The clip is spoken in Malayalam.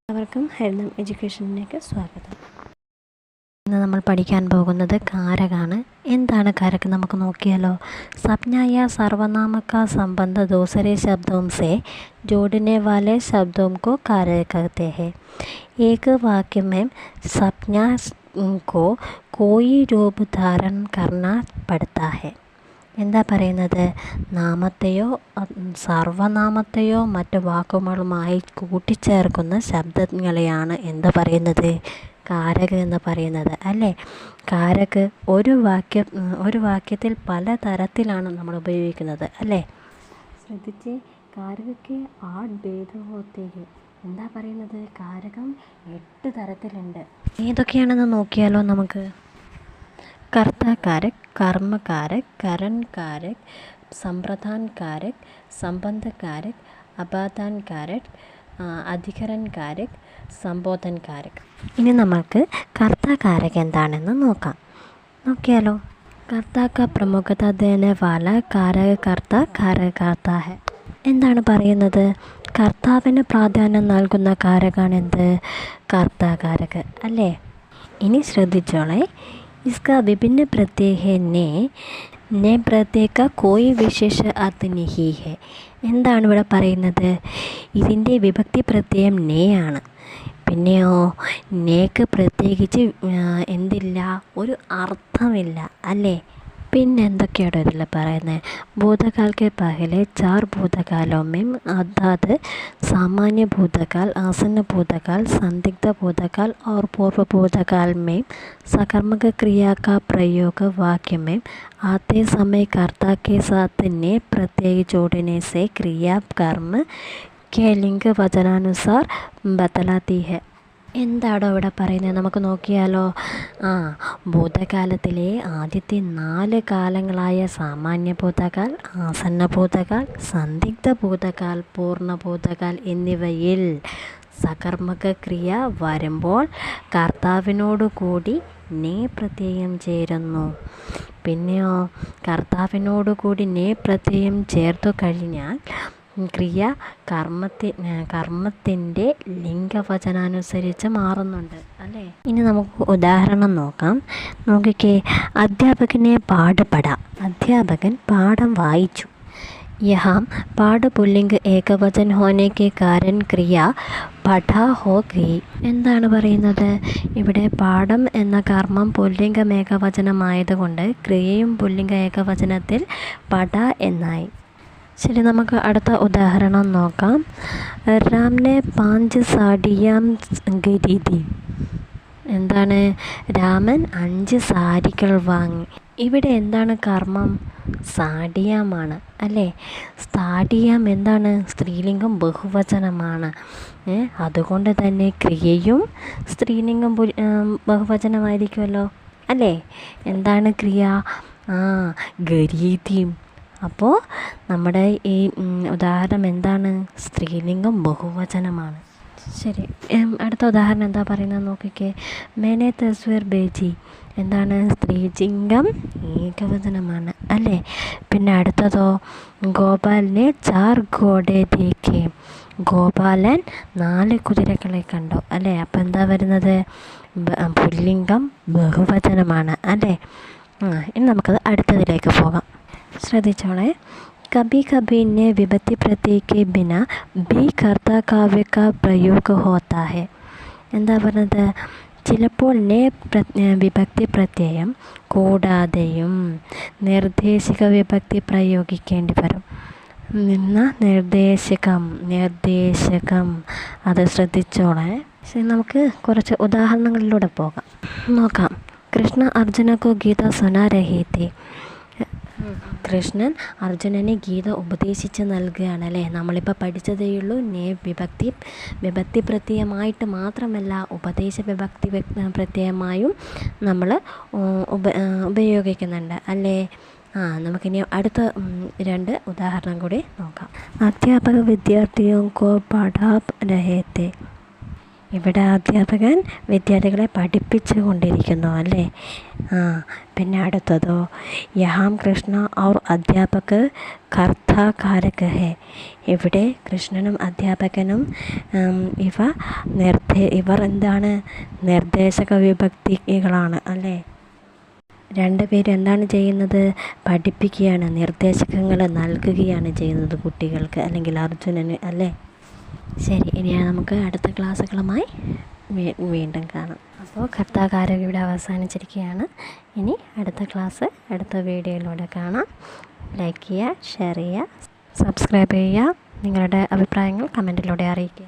എല്ലാവർക്കും ഹരിതം എഡ്യൂക്കേഷനിലേക്ക് സ്വാഗതം. ഇന്ന് നമ്മൾ പഠിക്കാൻ പോകുന്നത് കാരകാണ്. എന്താണ് കാരക് നമുക്ക് നോക്കിയാലോ. सपना या सर्वनाम का संबंध दूसरे शब्दों से जोड़ने वाले शब्दों को कारक कहते हैं. एक वाक्य में सपना को कोई रूप धारण करना पड़ता है. എന്താ പറയുന്നത്, നാമത്തെയോ സർവനാമത്തെയോ മറ്റ് വാക്കുകളുമായി കൂട്ടിച്ചേർക്കുന്ന ശബ്ദങ്ങളെയാണ് എന്ത് പറയുന്നത്, കാരക് എന്ന് പറയുന്നത് അല്ലേ. കാരക് ഒരു വാക്യത്തിൽ പല തരത്തിലാണ് നമ്മൾ ഉപയോഗിക്കുന്നത് അല്ലേ. ശ്രദ്ധിച്ച്, കാരകയ്ക്ക് 8 ഭേദം ഹോത്തെ ഹെ. എന്താ പറയുന്നത്, കാരകം 8 തരത്തിലുണ്ട്. ഏതൊക്കെയാണെന്ന് നോക്കിയാലോ നമുക്ക്. कर्ता कारक, कर्म कारक, करण कारक, संप्रदान कारक, संबंध कारक, अपादान कारक, अधिकरण कारक, संबोधन कारक. ഇനി നമുക്ക് കർത്താ കാരക് എന്താണെന്ന് നോക്കിയാലോ. കർത്താ കാ പ്രമുഖത ദേനെ വാല കാരക കർത്താ കാരകർത്താ ഹെ. എന്താണ് പറയുന്നത്, കർത്താവിന് പ്രാധാന്യം നൽകുന്ന കാരകാണെന്ത്, കർത്താ കാരക് അല്ലേ. ഇനി ശ്രദ്ധിച്ചോളെ. इसका विभिन्न प्रत्यय है ने प्रत्यय का कोई विशेष अर्थ नहीं है. എന്താണ് ഇവിടെ പറയുന്നത്, ഇതിൻ്റെ വിഭക്തി പ്രത്യയം നേ ആണ്. പിന്നെയോ നേക്ക് പ്രത്യേകിച്ച് എന്തില്ല, ഒരു അർത്ഥമില്ല അല്ലേ. പിന്നെ എന്തൊക്കെയാണ് ഇതിൽ പറയുന്നത്, भूतकाल के पहले 4 भूतकालों में अर्थात सामान्य भूतकाल, आसन्न भूतकाल, संदिग्ध भूतकाल और पूर्व भूतकाल में सकर्मक क्रिया का प्रयोग वाक्य में आते समय कर्ता के साथ ने प्रत्यय जोड़ने से क्रिया कर्म के लिंग वचनानुसार बतलाती है. എന്താണോ ഇവിടെ പറയുന്നത് നമുക്ക് നോക്കിയാലോ. ഭൂതകാലത്തിലെ ആദ്യത്തെ 4 കാലങ്ങളായ സാമാന്യ ഭൂതകാൽ, ആസന്ന ഭൂതകാൽ, സന്ദിഗ്ധ ഭൂതകാൽ, പൂർണ്ണ ഭൂതകാൽ എന്നിവയിൽ സകർമ്മക ക്രിയ വരുമ്പോൾ കർത്താവിനോടു കൂടി നേ പ്രത്യയം ചേരുന്നു. പിന്നെയോ കർത്താവിനോടു കൂടി നേ പ്രത്യയം ചേർത്തു കഴിഞ്ഞാൽ ക്രിയ കർമ്മത്തിൻ്റെ ലിംഗവചനാനുസരിച്ച് മാറുന്നുണ്ട് അല്ലേ. ഇനി നമുക്ക് ഉദാഹരണം നോക്കിക്കേ. അധ്യാപകനെ പാഠപഠാം. അധ്യാപകൻ പാഠം വായിച്ചു. യഹാം പാഠ പുല്ലിംഗ ഏകവചൻ ഹോനെ കെ കാരൻ ക്രിയ പഠാ ഹോ ഗയി. എന്താണ് പറയുന്നത്, ഇവിടെ പാഠം എന്ന കർമ്മം പുല്ലിംഗ ഏകവചനമായതുകൊണ്ട് ക്രിയയും പുല്ലിംഗ ഏകവചനത്തിൽ പഠ എന്നായി. ശരി, നമുക്ക് അടുത്ത ഉദാഹരണം നോക്കാം. രാംനെ 5 സാഡിയാം ഖരീദി. എന്താണ്, രാമൻ 5 സാരികൾ വാങ്ങി. ഇവിടെ എന്താണ് കർമ്മം, സാഡിയാമാണ് അല്ലേ. സാഡിയാം എന്താണ്, സ്ത്രീലിംഗം ബഹുവചനമാണ്. അതുകൊണ്ട് തന്നെ ക്രിയയും സ്ത്രീലിംഗം ബഹുവചനമായിരിക്കുമല്ലോ അല്ലേ. എന്താണ് ക്രിയ, ഖരീദിയും. അപ്പോൾ നമ്മുടെ ഈ ഉദാഹരണം എന്താണ്, സ്ത്രീലിംഗം ബഹുവചനമാണ്. ശരി, അടുത്ത ഉദാഹരണം എന്താ പറയുന്നത് നോക്കിക്കേ. മേനെ തസ്വീർ ബേജി. എന്താണ്, സ്ത്രീലിംഗം ഏകവചനമാണ് അല്ലേ. പിന്നെ അടുത്തതോ, ഗോപാലിനെ 4 ഘോഡെ ദേഖേ. ഗോപാലൻ 4 കുതിരകളെ കണ്ടു അല്ലേ. അപ്പോൾ എന്താ വരുന്നത്, പുല്ലിംഗം ബഹുവചനമാണ് അല്ലേ. ഇനി നമുക്കത് അടുത്തതിലേക്ക് പോകാം. ശ്രദ്ധിച്ചോളെ. കഭി കഭി ने विभक्ति प्रत्यय के बिना भी कर्ता काव्य का प्रयोग होता है. എന്താ പറയുന്നത്, ചിലപ്പോൾ വിഭക്തി പ്രത്യയം കൂടാതെയും നിർദ്ദേശിക വിഭക്തി പ്രയോഗിക്കേണ്ടി വരും. നിർദ്ദേശകം അത് ശ്രദ്ധിച്ചോളെ. ശരി, നമുക്ക് കുറച്ച് ഉദാഹരണങ്ങളിലൂടെ നോക്കാം. കൃഷ്ണ അർജുന കോ ഗീത സുനാ രഹി തി. കൃഷ്ണൻ അർജുനനെ ഗീത ഉപദേശിച്ച് നൽകുകയാണ് അല്ലേ. നമ്മളിപ്പോൾ പഠിച്ചതേയുള്ളൂ. വിഭക്തി പ്രത്യയമായിട്ട് മാത്രമല്ല, ഉപദേശ വിഭക്തി പ്രത്യയമായും നമ്മൾ ഉപയോഗിക്കുന്നുണ്ട് അല്ലേ. നമുക്കിനി അടുത്ത 2 ഉദാഹരണം കൂടി നോക്കാം. അധ്യാപക വിദ്യാർത്ഥിയോ കോ പഠാ രഹേ തെ. ഇവിടെ അധ്യാപകൻ വിദ്യാർത്ഥികളെ പഠിപ്പിച്ചു കൊണ്ടിരിക്കുന്നു അല്ലേ. പിന്നെ അടുത്തതോ, യഹാം കൃഷ്ണ ഔർ അധ്യാപക് കർത്താ കാരക് ഹെ. ഇവിടെ കൃഷ്ണനും അധ്യാപകനും ഇവർ എന്താണ്, നിർദ്ദേശക വിഭക്തികളാണ് അല്ലേ. രണ്ടുപേരും എന്താണ് ചെയ്യുന്നത്, പഠിപ്പിക്കുകയാണ്, നിർദ്ദേശകങ്ങൾ നൽകുകയാണ് ചെയ്യുന്നത് കുട്ടികൾക്ക് അല്ലെങ്കിൽ അർജുനന് അല്ലേ. ശരി, ഇനി നമുക്ക് അടുത്ത ക്ലാസ്സുകളുമായി വീണ്ടും കാണാം. അപ്പോൾ കർത്താകാരകം ഇവിടെ അവസാനിച്ചിരിക്കുകയാണ്. ഇനി അടുത്ത ക്ലാസ് അടുത്ത വീഡിയോയിലൂടെ കാണാം. ലൈക്ക് ചെയ്യുക, ഷെയർ ചെയ്യുക, സബ്സ്ക്രൈബ് ചെയ്യുക. നിങ്ങളുടെ അഭിപ്രായങ്ങൾ കമൻറ്റിലൂടെ അറിയിക്കുക.